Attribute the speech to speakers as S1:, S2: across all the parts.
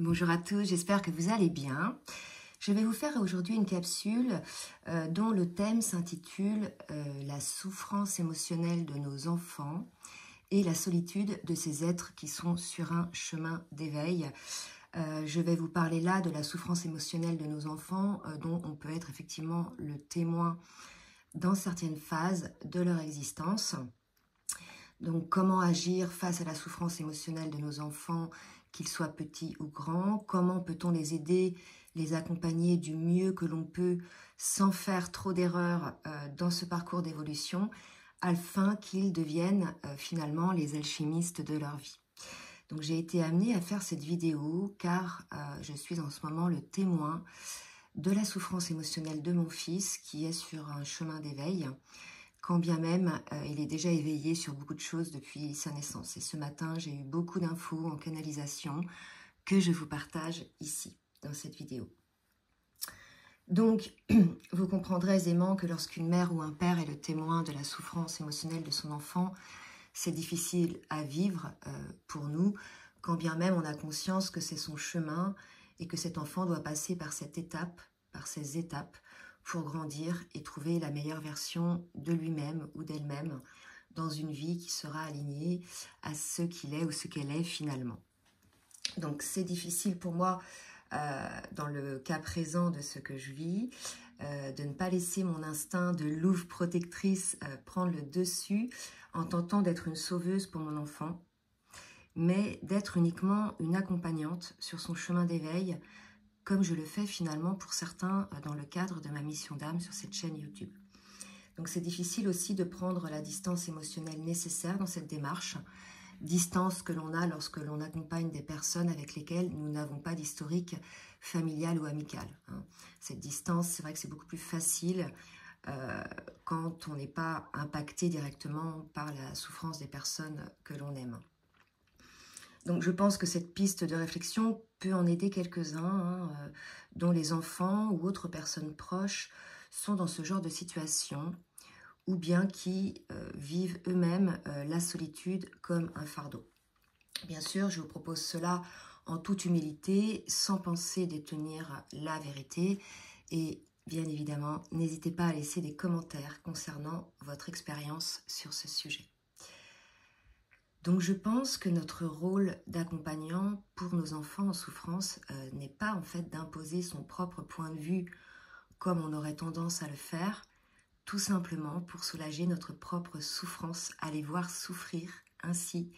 S1: Bonjour à tous, j'espère que vous allez bien. Je vais vous faire aujourd'hui une capsule dont le thème s'intitule la souffrance émotionnelle de nos enfants et la solitude de ces êtres qui sont sur un chemin d'éveil. Je vais vous parler là de la souffrance émotionnelle de nos enfants dont on peut être effectivement le témoin dans certaines phases de leur existence. Donc, comment agir face à la souffrance émotionnelle de nos enfants, qu'ils soient petits ou grands? Comment peut-on les aider, les accompagner du mieux que l'on peut, sans faire trop d'erreurs dans ce parcours d'évolution, afin qu'ils deviennent finalement les alchimistes de leur vie? Donc, j'ai été amenée à faire cette vidéo car je suis en ce moment le témoin de la souffrance émotionnelle de mon fils qui est sur un chemin d'éveil, quand bien même il est déjà éveillé sur beaucoup de choses depuis sa naissance. Et ce matin, j'ai eu beaucoup d'infos en canalisation que je vous partage ici, dans cette vidéo. Donc, vous comprendrez aisément que lorsqu'une mère ou un père est le témoin de la souffrance émotionnelle de son enfant, c'est difficile à vivre pour nous, quand bien même on a conscience que c'est son chemin et que cet enfant doit passer par cette étape, par ces étapes, pour grandir et trouver la meilleure version de lui-même ou d'elle-même dans une vie qui sera alignée à ce qu'il est ou ce qu'elle est finalement. Donc c'est difficile pour moi, dans le cas présent de ce que je vis, de ne pas laisser mon instinct de louve protectrice prendre le dessus en tentant d'être une sauveuse pour mon enfant, mais d'être uniquement une accompagnante sur son chemin d'éveil, comme je le fais finalement pour certains dans le cadre de ma mission d'âme sur cette chaîne YouTube. Donc c'est difficile aussi de prendre la distance émotionnelle nécessaire dans cette démarche, distance que l'on a lorsque l'on accompagne des personnes avec lesquelles nous n'avons pas d'historique familial ou amical. Cette distance, c'est vrai que c'est beaucoup plus facile quand on n'est pas impacté directement par la souffrance des personnes que l'on aime. Donc je pense que cette piste de réflexion peut en aider quelques-uns, dont les enfants ou autres personnes proches sont dans ce genre de situation, ou bien qui vivent eux-mêmes la solitude comme un fardeau. Bien sûr, je vous propose cela en toute humilité, sans penser détenir la vérité, et bien évidemment, n'hésitez pas à laisser des commentaires concernant votre expérience sur ce sujet. Donc je pense que notre rôle d'accompagnant pour nos enfants en souffrance n'est pas en fait d'imposer son propre point de vue comme on aurait tendance à le faire, tout simplement pour soulager notre propre souffrance, à les voir souffrir ainsi,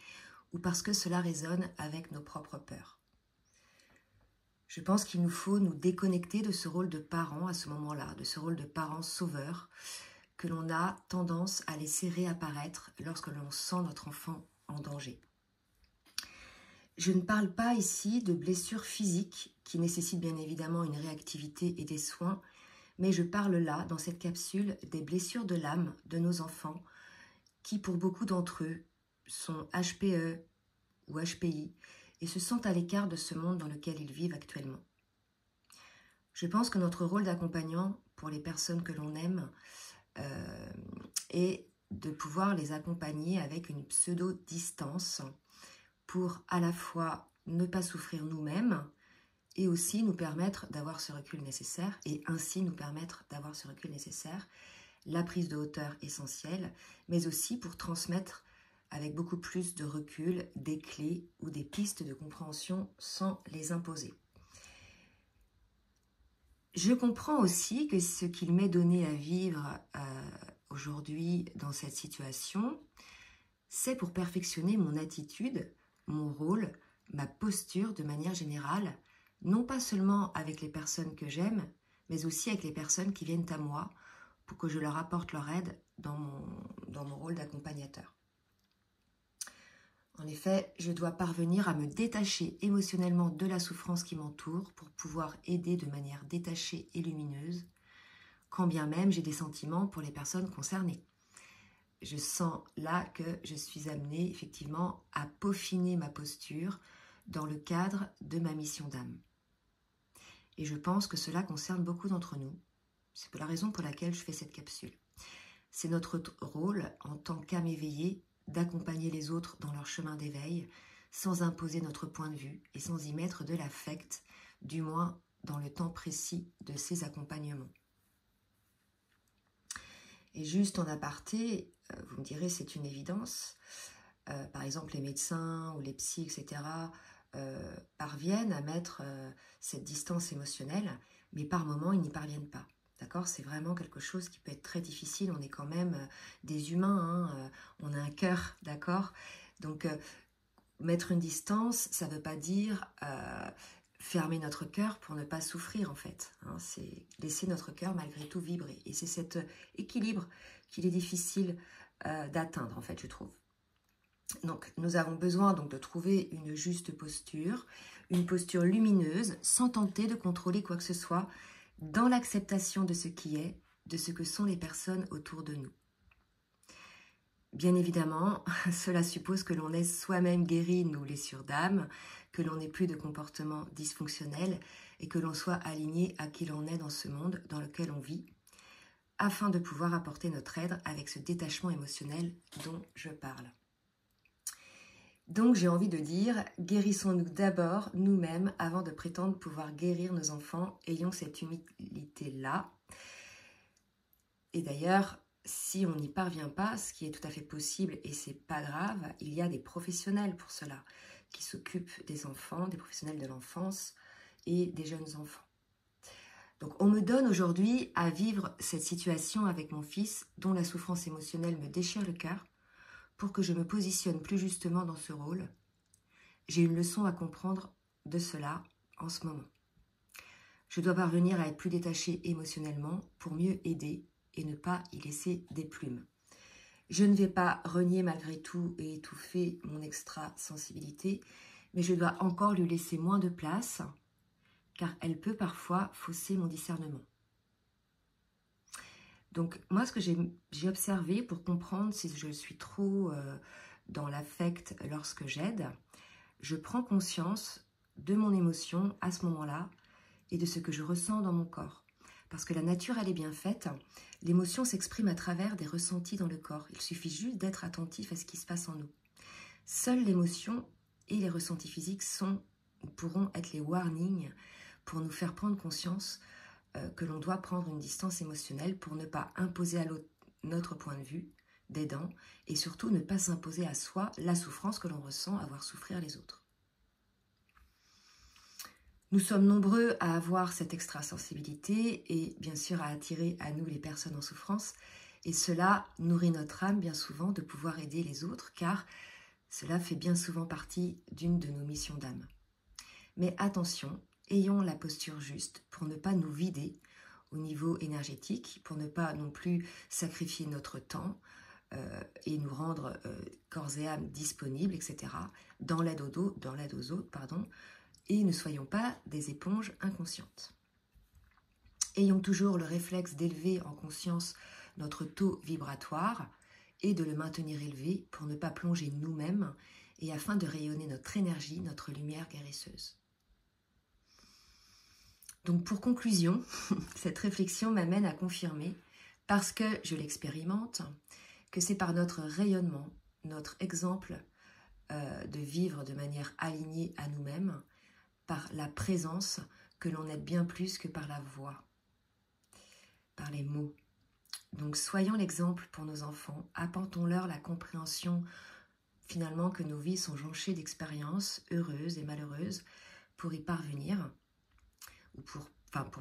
S1: ou parce que cela résonne avec nos propres peurs. Je pense qu'il nous faut nous déconnecter de ce rôle de parent à ce moment-là, de ce rôle de parent sauveur que l'on a tendance à laisser réapparaître lorsque l'on sent notre enfant en danger. Je ne parle pas ici de blessures physiques qui nécessitent bien évidemment une réactivité et des soins, mais je parle là, dans cette capsule, des blessures de l'âme de nos enfants qui, pour beaucoup d'entre eux, sont HPE ou HPI et se sentent à l'écart de ce monde dans lequel ils vivent actuellement. Je pense que notre rôle d'accompagnant pour les personnes que l'on aime est de pouvoir les accompagner avec une pseudo-distance pour à la fois ne pas souffrir nous-mêmes et aussi nous permettre d'avoir ce recul nécessaire et ainsi nous permettre d'avoir ce recul nécessaire, la prise de hauteur essentielle, mais aussi pour transmettre avec beaucoup plus de recul des clés ou des pistes de compréhension sans les imposer. Je comprends aussi que ce qu'il m'est donné à vivre aujourd'hui dans cette situation, c'est pour perfectionner mon attitude, mon rôle, ma posture de manière générale, non pas seulement avec les personnes que j'aime, mais aussi avec les personnes qui viennent à moi pour que je leur apporte leur aide dans mon rôle d'accompagnateur. En effet, je dois parvenir à me détacher émotionnellement de la souffrance qui m'entoure pour pouvoir aider de manière détachée et lumineuse, quand bien même j'ai des sentiments pour les personnes concernées. Je sens là que je suis amenée effectivement à peaufiner ma posture dans le cadre de ma mission d'âme. Et je pense que cela concerne beaucoup d'entre nous. C'est la raison pour laquelle je fais cette capsule. C'est notre rôle en tant qu'âme éveillée d'accompagner les autres dans leur chemin d'éveil. sans imposer notre point de vue et sans y mettre de l'affect, du moins dans le temps précis de ces accompagnements. Et juste en aparté, vous me direz c'est une évidence, par exemple les médecins ou les psys, etc., parviennent à mettre cette distance émotionnelle, mais par moments ils n'y parviennent pas. D'accord? C'est vraiment quelque chose qui peut être très difficile, on est quand même des humains, hein, on a un cœur, d'accord? Donc mettre une distance, ça ne veut pas dire fermer notre cœur pour ne pas souffrir en fait, hein, c'est laisser notre cœur malgré tout vibrer. Et c'est cet équilibre qu'il est difficile d'atteindre en fait, je trouve. Donc nous avons besoin donc de trouver une juste posture, une posture lumineuse, sans tenter de contrôler quoi que ce soit, dans l'acceptation de ce qui est, de ce que sont les personnes autour de nous. Bien évidemment, cela suppose que l'on ait soi-même guéri, nous les surdames, que l'on n'ait plus de comportements dysfonctionnels et que l'on soit aligné à qui l'on est dans ce monde dans lequel on vit, afin de pouvoir apporter notre aide avec ce détachement émotionnel dont je parle. Donc j'ai envie de dire, guérissons-nous d'abord nous-mêmes avant de prétendre pouvoir guérir nos enfants, ayons cette humilité-là. Et d'ailleurs, si on n'y parvient pas, ce qui est tout à fait possible et c'est pas grave, il y a des professionnels pour cela qui s'occupent des enfants, des professionnels de l'enfance et des jeunes enfants. Donc on me donne aujourd'hui à vivre cette situation avec mon fils dont la souffrance émotionnelle me déchire le cœur pour que je me positionne plus justement dans ce rôle. J'ai une leçon à comprendre de cela en ce moment. Je dois parvenir à être plus détachée émotionnellement pour mieux aider et ne pas y laisser des plumes. Je ne vais pas renier malgré tout et étouffer mon extra-sensibilité, mais je dois encore lui laisser moins de place, car elle peut parfois fausser mon discernement. Donc moi, ce que j'ai observé pour comprendre si je suis trop dans l'affect lorsque j'aide, je prends conscience de mon émotion à ce moment-là et de ce que je ressens dans mon corps. Parce que la nature, elle est bien faite. L'émotion s'exprime à travers des ressentis dans le corps. Il suffit juste d'être attentif à ce qui se passe en nous. Seule l'émotion et les ressentis physiques pourront être les warnings pour nous faire prendre conscience que l'on doit prendre une distance émotionnelle pour ne pas imposer à l'autre notre point de vue d'aidant et surtout ne pas s'imposer à soi la souffrance que l'on ressent à voir souffrir les autres. Nous sommes nombreux à avoir cette extrasensibilité et bien sûr à attirer à nous les personnes en souffrance. Et cela nourrit notre âme bien souvent de pouvoir aider les autres car cela fait bien souvent partie d'une de nos missions d'âme. Mais attention, ayons la posture juste pour ne pas nous vider au niveau énergétique, pour ne pas non plus sacrifier notre temps et nous rendre corps et âme disponibles, etc. dans l'aide aux autres, et ne soyons pas des éponges inconscientes. Ayons toujours le réflexe d'élever en conscience notre taux vibratoire et de le maintenir élevé pour ne pas plonger nous-mêmes et afin de rayonner notre énergie, notre lumière guérisseuse. Donc pour conclusion, cette réflexion m'amène à confirmer, parce que je l'expérimente, que c'est par notre rayonnement, notre exemple de vivre de manière alignée à nous-mêmes, par la présence, que l'on aide bien plus que par la voix, par les mots. Donc soyons l'exemple pour nos enfants, apportons-leur la compréhension finalement que nos vies sont jonchées d'expériences heureuses et malheureuses pour y parvenir, ou pour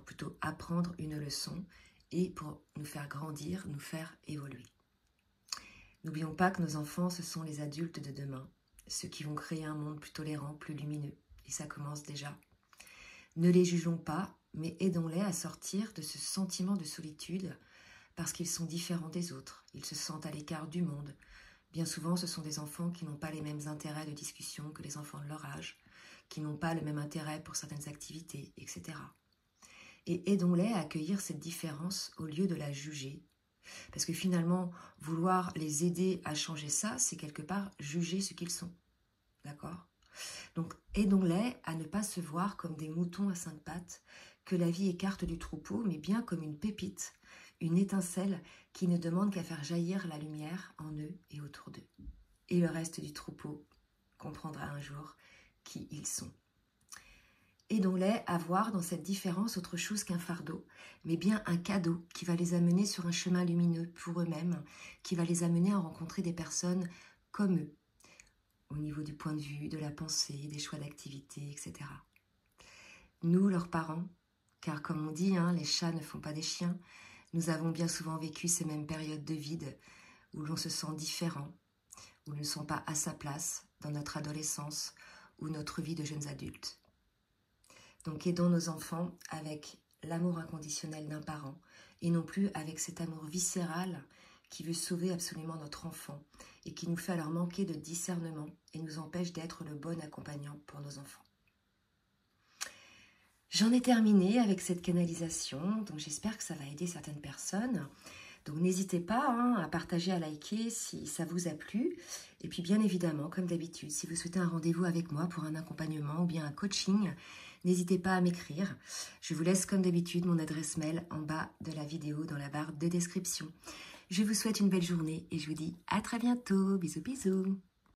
S1: plutôt apprendre une leçon et pour nous faire grandir, nous faire évoluer. N'oublions pas que nos enfants, ce sont les adultes de demain, ceux qui vont créer un monde plus tolérant, plus lumineux. Et ça commence déjà. Ne les jugeons pas, mais aidons-les à sortir de ce sentiment de solitude parce qu'ils sont différents des autres. Ils se sentent à l'écart du monde. Bien souvent, ce sont des enfants qui n'ont pas les mêmes intérêts de discussion que les enfants de leur âge, qui n'ont pas le même intérêt pour certaines activités, etc. Et aidons-les à accueillir cette différence au lieu de la juger. Parce que finalement, vouloir les aider à changer ça, c'est quelque part juger ce qu'ils sont. D'accord ? Donc, aidons-les à ne pas se voir comme des moutons à 5 pattes, que la vie écarte du troupeau, mais bien comme une pépite, une étincelle qui ne demande qu'à faire jaillir la lumière en eux et autour d'eux. Et le reste du troupeau comprendra un jour qui ils sont. Aidons-les à voir dans cette différence autre chose qu'un fardeau, mais bien un cadeau qui va les amener sur un chemin lumineux pour eux-mêmes, qui va les amener à rencontrer des personnes comme eux, au niveau du point de vue, de la pensée, des choix d'activité, etc. Nous, leurs parents, car comme on dit, les chats ne font pas des chiens, nous avons bien souvent vécu ces mêmes périodes de vide où l'on se sent différent, où nous ne sommes pas à sa place dans notre adolescence ou notre vie de jeunes adultes. Donc aidons nos enfants avec l'amour inconditionnel d'un parent et non plus avec cet amour viscéral qui veut sauver absolument notre enfant et qui nous fait alors manquer de discernement et nous empêche d'être le bon accompagnant pour nos enfants. J'en ai terminé avec cette canalisation, donc j'espère que ça va aider certaines personnes. Donc n'hésitez pas à partager, à liker si ça vous a plu. Et puis bien évidemment, comme d'habitude, si vous souhaitez un rendez-vous avec moi pour un accompagnement ou bien un coaching, n'hésitez pas à m'écrire. Je vous laisse comme d'habitude mon adresse mail en bas de la vidéo dans la barre de description. Je vous souhaite une belle journée et je vous dis à très bientôt. Bisous bisous.